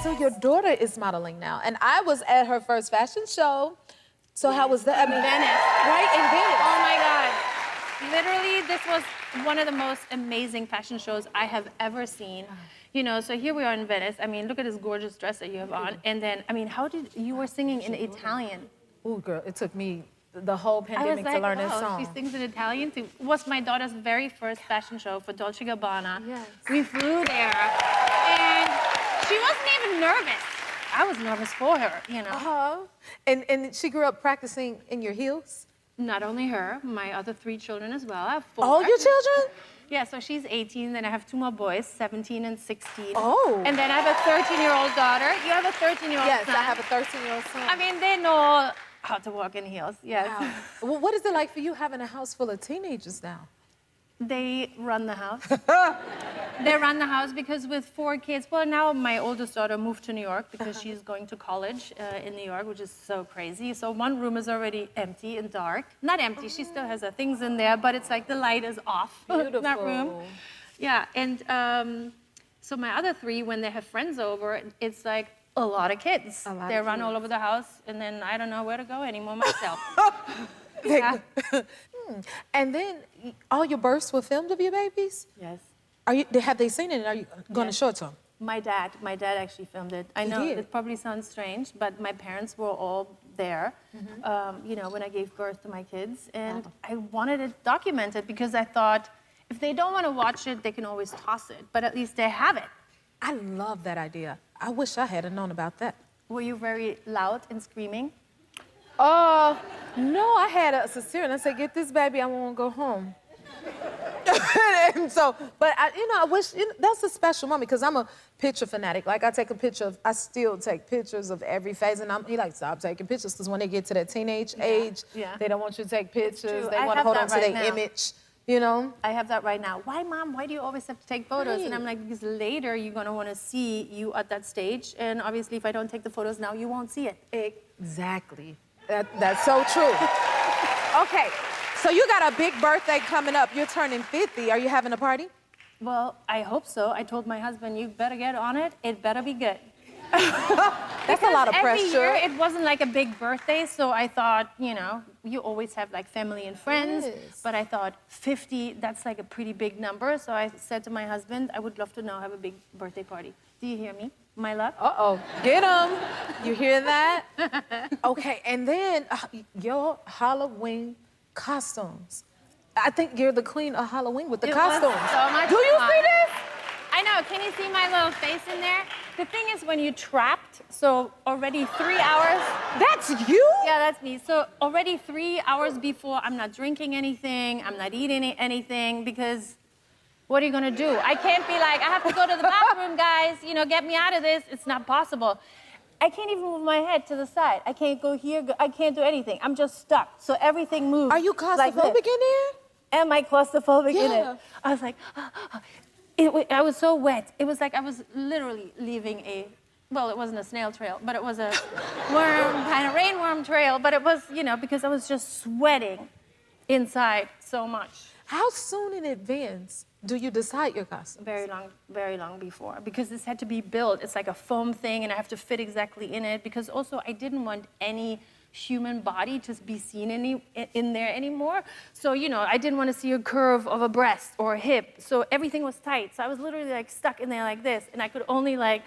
So your daughter is modeling now, and I was at her first fashion show. So how was that? I mean, Venice. Right, in Venice. Oh my God. Literally, this was one of the most amazing fashion shows I have ever seen. You know, so here we are in Venice. I mean, look at this gorgeous dress that you have on. And then, I mean, you were singing in Italian. Ooh, girl, it took me the whole pandemic to learn this song. She sings in Italian too. It was my daughter's very first fashion show for Dolce & Gabbana. Yes. We flew there, and she wasn't even nervous. I was nervous for her, you know. Uh-huh. And she grew up practicing in your heels? Not only her, my other 3 children as well. I have 4. All your children? Yeah, so she's 18, then I have 2 more boys, 17 and 16. Oh. And then I have a 13-year-old daughter. You have a 13-year-old Yes, son. I have a 13-year-old son. I mean, they know how to walk in heels, yes. Wow. Well, what is it like for you having a house full of teenagers now? They run the house. They run the house because with 4 kids, well, now my oldest daughter moved to New York because she's going to college in New York, which is so crazy. So one room is already empty and dark. Not empty, she still has her things in there, but it's like the light is off in that room. Yeah, and so my other 3, when they have friends over, it's like a lot of kids. They run all over the house, and then I don't know where to go anymore myself. Yeah. And then all your births were filmed of your babies? Yes. Have they seen it, and are you going to show it to them? My dad actually filmed it. I know it probably sounds strange, but my parents were all there, you know, when I gave birth to my kids. And I wanted it documented because I thought if they don't want to watch it, they can always toss it, but at least they have it. I love that idea. I wish I had known about that. Were you very loud and screaming? No, I had a cesarean. I said, get this baby, I want to go home. And so, but I wish, that's a special moment because I'm a picture fanatic. Like I still take pictures of every phase, and he like, stop taking pictures because when they get to that teenage age, they don't want you to take pictures. They want to hold on to their image, you know? I have that right now. Why, Mom? Why do you always have to take photos? Right. And I'm like, because later you're going to want to see you at that stage, and obviously if I don't take the photos now, you won't see it. Exactly. That's so true. Okay, so you got a big birthday coming up. You're turning 50. Are you having a party? Well, I hope so. I told my husband, you better get on it. It better be good. That's a lot of pressure. Every year, it wasn't like a big birthday, so I thought, you know, you always have like family and friends, but I thought 50, that's like a pretty big number, so I said to my husband, I would love to now have a big birthday party. Do you hear me, my love? Uh-oh, get him. You hear that? Okay, and then your Halloween costumes. I think you're the queen of Halloween with the costumes. So much Do you fun. see this? I know, can you see my little face in there? The thing is when you're trapped, so already 3 hours. That's you? Yeah, that's me. So already 3 hours before, I'm not drinking anything, I'm not eating anything, because what are you gonna do? I can't be like, I have to go to the bathroom, guys, you know, get me out of this. It's not possible. I can't even move my head to the side. I can't go here, I can't do anything. I'm just stuck. So everything moves. Are you claustrophobic like in there? Am I claustrophobic in Yeah. it? I was like, I was so wet. It was like I was literally leaving well, it wasn't a snail trail, but it was a worm, kind of rainworm trail, but it was, you know, because I was just sweating inside so much. How soon in advance do you decide your costume? Very long before, because this had to be built. It's like a foam thing, and I have to fit exactly in it, because also I didn't want any human body to be seen in there anymore. So, you know, I didn't want to see a curve of a breast or a hip. So everything was tight. So I was literally like stuck in there like this, and I could only like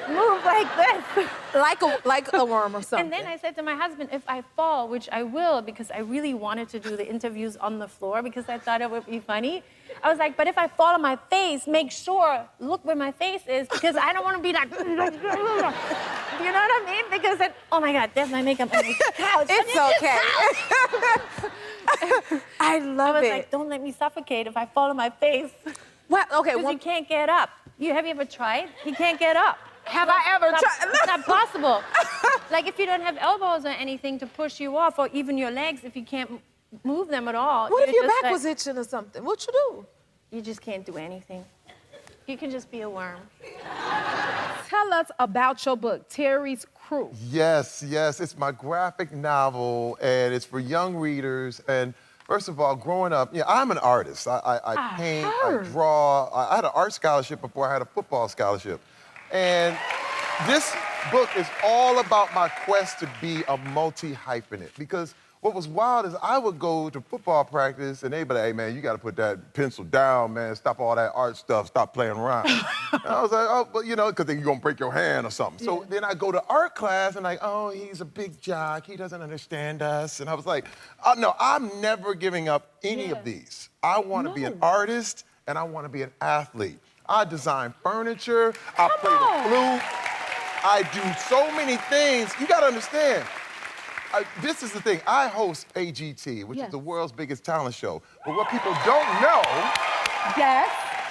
move like this. like a worm or something. And then I said to my husband, if I fall, which I will, because I really wanted to do the interviews on the floor because I thought it would be funny. I was like, but if I fall on my face, make sure, look where my face is, because I don't want to be like, you know what I mean? Because then, oh my God, there's my makeup on the couch. It's okay. I love it. I was like, don't let me suffocate if I fall on my face. Well, okay. Because you can't get up. Have you ever tried? You can't get up. Have I ever tried? It's not possible. Like if you don't have elbows or anything to push you off, or even your legs, if you can't move them at all. What if your back was itching or something? What you do? You just can't do anything. You can just be a worm. Tell us about your book, Terry's Crew. Yes, it's my graphic novel, and it's for young readers. And first of all, growing up, I'm an artist. I paint, I draw. I had an art scholarship before I had a football scholarship. And This book is all about my quest to be a multi-hyphenate because what was wild is I would go to football practice and they'd be like, hey, man, you got to put that pencil down, man. Stop all that art stuff. Stop playing around. And I was like, oh, but you know, because then you're going to break your hand or something. So then I go to art class and like, oh, he's a big jock. He doesn't understand us. And I was like, oh, no, I'm never giving up any of these. I want to be an artist and I want to be an athlete. I design furniture. I play the flute. I do so many things. You got to understand. This is the thing. I host AGT, which is the world's biggest talent show. But what people don't know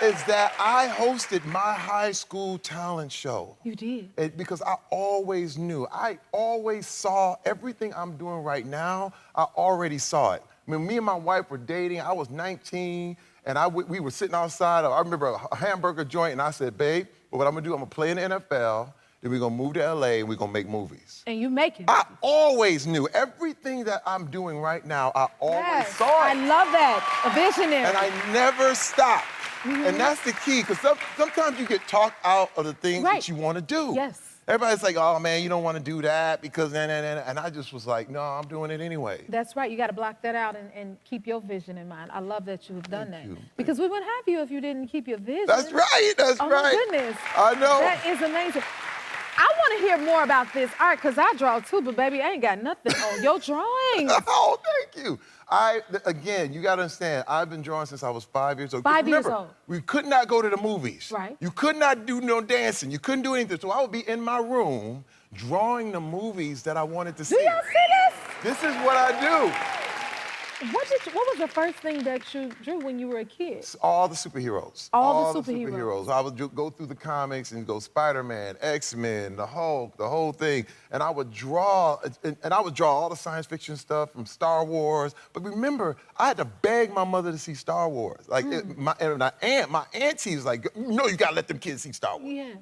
is that I hosted my high school talent show. You did? Because I always knew. I always saw everything I'm doing right now. I already saw it. I mean, me and my wife were dating. I was 19, and we were sitting outside. I remember a hamburger joint, and I said, babe, what I'm going to do, I'm going to play in the NFL. Then we're gonna move to LA and we're gonna make movies. And you make it. I always knew everything that I'm doing right now, I always saw it. I love that, a visionary. And I never stopped. And that's the key, because sometimes you get talked out of the things that you wanna do. Yes. Everybody's like, oh man, you don't wanna do that because and I just was like, no, I'm doing it anyway. That's right, you gotta block that out and keep your vision in mind. I love that you've done that. Thank you. Because we wouldn't have you if you didn't keep your vision. That's right, that's right. Oh my goodness. I know. That is amazing. I want to hear more about this art because I draw too, but baby, I ain't got nothing on your drawings. Oh, thank you. Again, you gotta understand, I've been drawing since I was 5 years old. 5 years old. We could not go to the movies. Right. You could not do no dancing. You couldn't do anything. So I would be in my room drawing the movies that I wanted to see. Do y'all see this? This is what I do. What was the first thing that you drew when you were a kid? All the superheroes. All the superheroes. I would go through the comics and go Spider-Man, X-Men, the Hulk, the whole thing. And I would draw, all the science fiction stuff from Star Wars. But remember, I had to beg my mother to see Star Wars. Like, my auntie was like, no, you gotta let them kids see Star Wars. Yeah.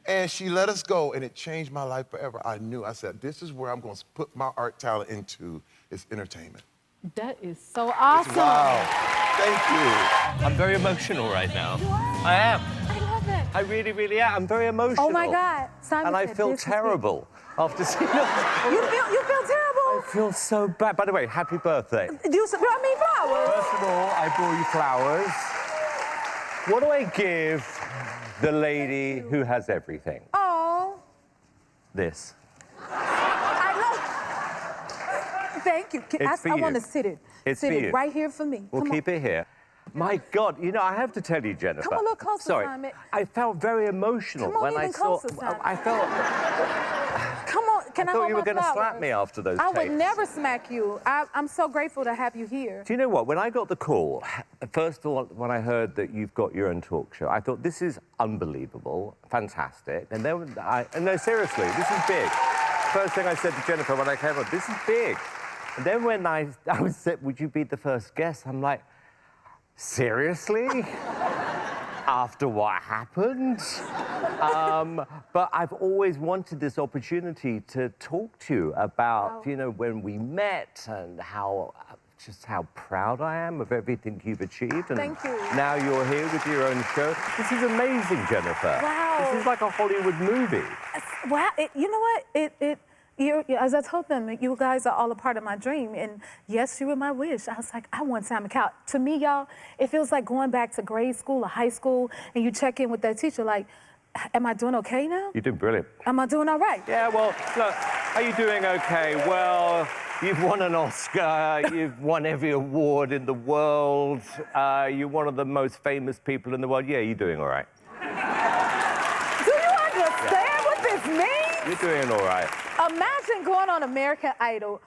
And she let us go, and it changed my life forever. I said, this is where I'm gonna put my art talent into, is entertainment. That is so awesome. Wow. Thank you. I'm very emotional right now. You are? I am. I love that. I really, really am. I'm very emotional. Oh my God. Simon and I said feel this is terrible after seeing You feel terrible? I feel so bad. By the way, happy birthday. Do you brought me flowers? First of all, I brought you flowers. What do I give the lady who has everything? Oh. This. Thank you. I want to sit it. It's sit for it you. right here for me. We'll keep it here. My God, you know, I have to tell you, Jennifer. Come a little closer, Sorry, Simon. I felt very emotional Come on, when I even saw. closer, Simon. I felt. Come on, can I I thought hold you my were going to flowers? slap me after those I tapes. would never smack you. I'm so grateful to have you here. Do you know what? When I got the call, first of all, when I heard that you've got your own talk show, I thought, this is unbelievable, fantastic. And then no, seriously, this is big. First thing I said to Jennifer when I came on, this is big. And then when I was said, would you be the first guest? I'm like, seriously? After what happened? But I've always wanted this opportunity to talk to you about, you know, when we met and just how proud I am of everything you've achieved. And Thank you. Now you're here with your own show. This is amazing, Jennifer. Wow. This is like a Hollywood movie. Wow. You know what? As I told them, you guys are all a part of my dream. And yes, you were my wish. I was like, I want Simon Cowell. To me, y'all, it feels like going back to grade school or high school, and you check in with that teacher like, am I doing okay now? You're doing brilliant. Am I doing all right? Yeah, well, look, are you doing okay? Well, you've won an Oscar, you've won every award in the world, you're one of the most famous people in the world. Yeah, you're doing all right. Do you understand what this means? You're doing all right. Imagine going on American Idol,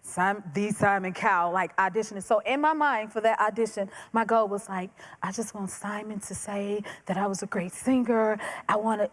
Simon Cowell, like auditioning. So in my mind for that audition, my goal was like, I just want Simon to say that I was a great singer. I wanted,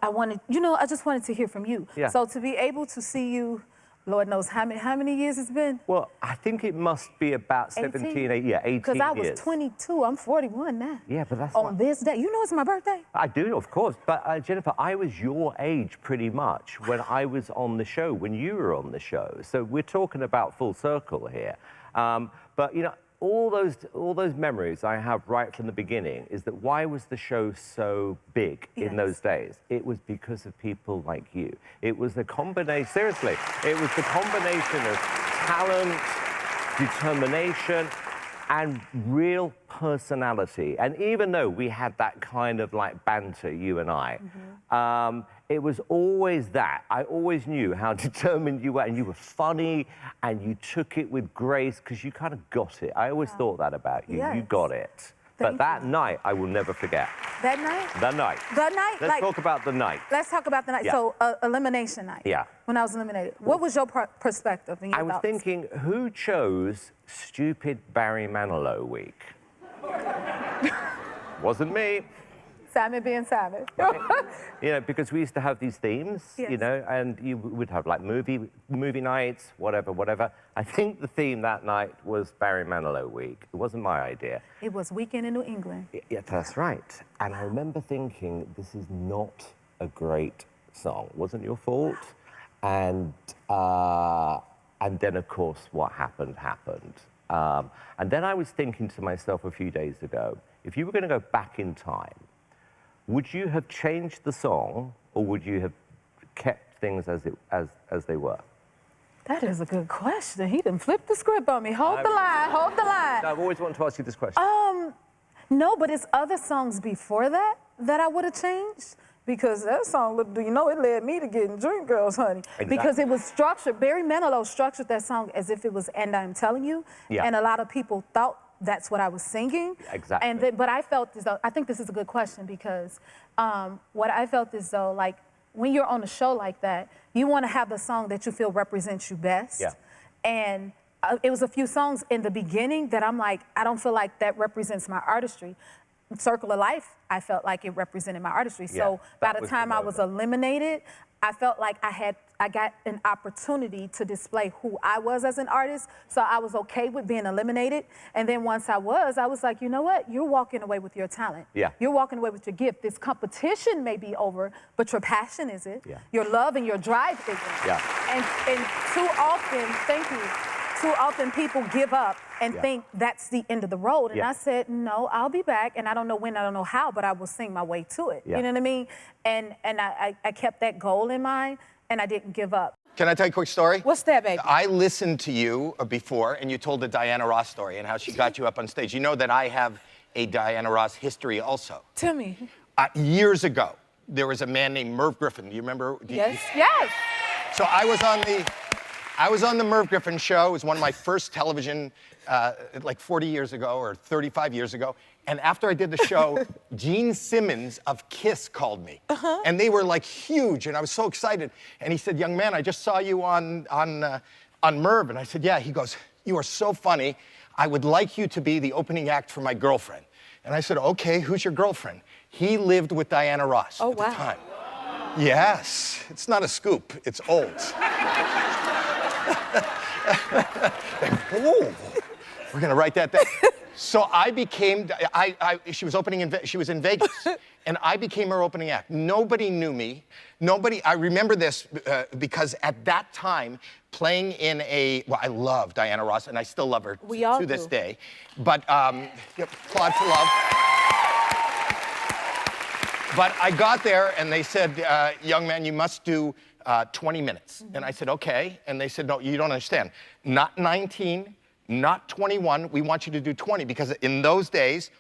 you know, I just wanted to hear from you. Yeah. So to be able to see you, Lord knows how many years it's been? Well, I think it must be about 17, 18 years. Because I was 22, I'm 41 now. Yeah, but that's on this day. You know it's my birthday? I do, of course. But Jennifer, I was your age pretty much when I was on the show, when you were on the show. So we're talking about full circle here. But, you know, all those memories I have right from the beginning is that why was the show so big in those days? It was because of people like you. It was the combination, seriously, it was the combination of talent, determination, and real personality. And even though we had that kind of like banter, you and I, it was always that. I always knew how determined you were, and you were funny, and you took it with grace, because you kind of got it. I always thought that about you. Yes. You got it. But that night, I will never forget. That night? The night. The night? Let's talk about the night. Let's talk about the night. Yeah. So, elimination night. Yeah. When I was eliminated. What was your perspective and your I was thoughts? thinking, who chose stupid Barry Manilow week? Wasn't me. Simon being Simon. Right? You know, because we used to have these themes, Yes. you know, and you would have like movie nights, whatever. I think the theme that night was Barry Manilow week. It wasn't my idea. It was Weekend in New England. Yeah, that's right. And I remember thinking, this is not a great song. It wasn't your fault. And then, of course, what happened. And then I was thinking to myself a few days ago, if you were going to go back in time, would you have changed the song, or would you have kept things as they were? That is a good question. He done flipped the script on me. Hold the line. I've always wanted to ask you this question. No, but it's other songs before that I would have changed. Because that song, you know, it led me to getting Dream Girls, honey. Exactly. Because it was structured. Barry Manilow structured that song as if it was And I'm Telling You. Yeah. And a lot of people thought that's what I was singing. Exactly. And but I felt as though, I think this is a good question, because what I felt as though, like, when you're on a show like that, you want to have the song that you feel represents you best. Yeah. And it was a few songs in the beginning that I'm like, I don't feel like that represents my artistry. Circle of Life, I felt like it represented my artistry. Yeah, So by that the was time the I was moment. eliminated, I felt like I got an opportunity to display who I was as an artist. So I was okay with being eliminated. And then once I was like, you know what? You're walking away with your talent. Yeah. You're walking away with your gift. This competition may be over, but your passion isn't. Yeah. Your love and your drive isn't. Yeah. And too often, thank you. Too often people give up and think that's the end of the road. And Yeah. I said, no, I'll be back. And I don't know when, I don't know how, but I will sing my way to it. Yeah. You know what I mean? And I kept that goal in mind, and I didn't give up. Can I tell you a quick story? What's that, baby? I listened to you before, and you told the Diana Ross story and how she got you up on stage. You know that I have a Diana Ross history also. Tell me. Years ago, there was a man named Merv Griffin. Do you remember? Yes. Yes. So I was on the Merv Griffin show. It was one of my first television, like 40 years ago or 35 years ago. And after I did the show, Gene Simmons of Kiss called me. And they were like huge, and I was so excited. And he said, young man, I just saw you on Merv. And I said, yeah. He goes, you are so funny. I would like you to be the opening act for my girlfriend. And I said, okay, who's your girlfriend? He lived with Diana Ross at the time. Yes, it's not a scoop, it's old. Ooh, we're gonna write that down. So I became, she was in Vegas, and I became her opening act. Nobody knew me. I remember this because at that time, playing in well, I love Diana Ross, and I still love her We all to this do. day. But, Claude for love. But I got there, and they said, young man, you must do 20 minutes. And I said, okay. And they said, no, you don't understand. Not 19, not 21. We want you to do 20. Because in those days,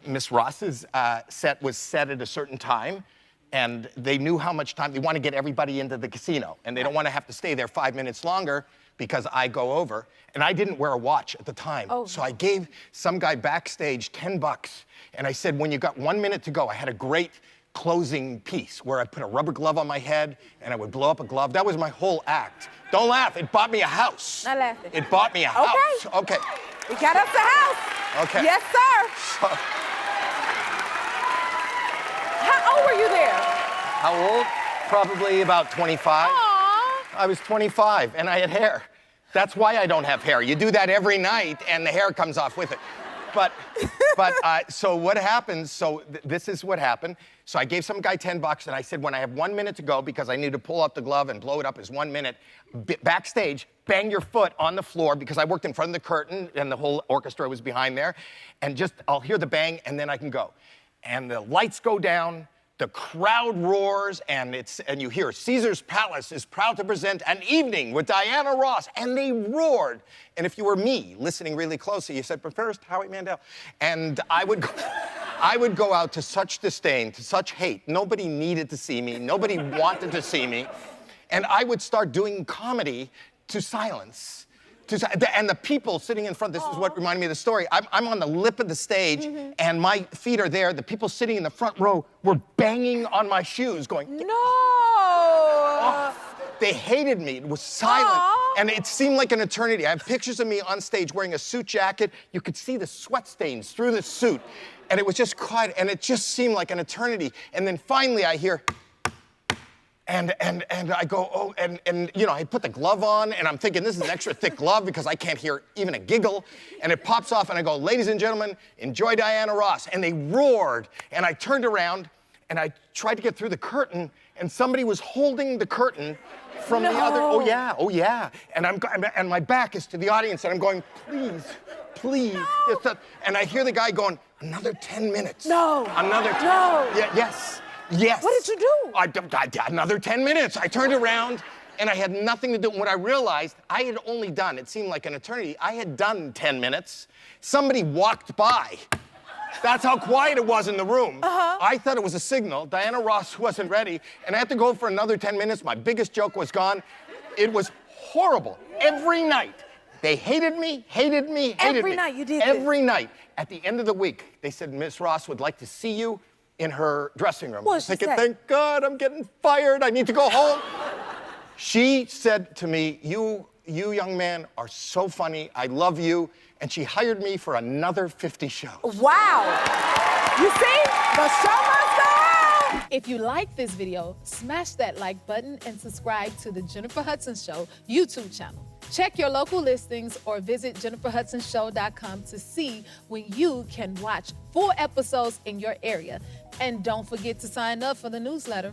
Miss Ross's set was set at a certain time. And they knew how much time. They want to get everybody into the casino. And they don't want to have to stay there 5 minutes longer because I go over. And I didn't wear a watch at the time. So I gave some guy backstage $10. And I said, when you got 1 minute to go, I had a great closing piece where I put a rubber glove on my head and I would blow up a glove. That was my whole act. Don't laugh. It bought me a house. Not laughing. It bought me a house. Okay. We got us a house. Okay. Yes, sir. How old were you there? How old? Probably about 25. Aww. I was 25 and I had hair. That's why I don't have hair. You do that every night and the hair comes off with it. So what happens, this is what happened. So I gave some guy $10 and I said, when I have 1 minute to go, because I need to pull out the glove and blow it up as 1 minute, backstage, bang your foot on the floor, because I worked in front of the curtain and the whole orchestra was behind there. And just, I'll hear the bang and then I can go. And the lights go down, the crowd roars, and you hear Caesar's Palace is proud to present An Evening with Diana Ross, and they roared. And if you were me, listening really closely, you said, but first, Howie Mandel. And I would go out to such disdain, to such hate. Nobody needed to see me. Nobody wanted to see me. And I would start doing comedy to silence. And the people sitting in front, this is what reminded me of the story. I'm on the lip of the stage, and my feet are there. The people sitting in the front row were banging on my shoes, going, No! Oh, they hated me. It was silent. And it seemed like an eternity. I have pictures of me on stage wearing a suit jacket. You could see the sweat stains through the suit. And it was just quiet, and it just seemed like an eternity. And then finally I hear, and I go, oh, and you know, I put the glove on, and I'm thinking this is an extra thick glove because I can't hear even a giggle. And it pops off, and I go, ladies and gentlemen, enjoy Diana Ross. And they roared, and I turned around, and I tried to get through the curtain, and somebody was holding the curtain from the other. Oh yeah. And my back is to the audience, and I'm going, please. No. And I hear the guy going, another 10 minutes. No. Another 10. No. Yeah, yes. What did you do? I another 10 minutes. I turned around, and I had nothing to do. And what I realized, I had only done, it seemed like an eternity, I had done 10 minutes. Somebody walked by. That's how quiet it was in the room. I thought it was a signal. Diana Ross wasn't ready, and I had to go for another 10 minutes. My biggest joke was gone. It was horrible. Every night, they hated me. Every night you did this? Every night. At the end of the week, they said, Miss Ross would like to see you in her dressing room. What'd she say? Thank God, I'm getting fired. I need to go home. She said to me, you young man are so funny. I love you. And she hired me for another 50 shows. Wow. You see? The show must go on. If you like this video, smash that like button and subscribe to the Jennifer Hudson Show YouTube channel. Check your local listings or visit jenniferhudsonshow.com to see when you can watch full episodes in your area. And don't forget to sign up for the newsletter.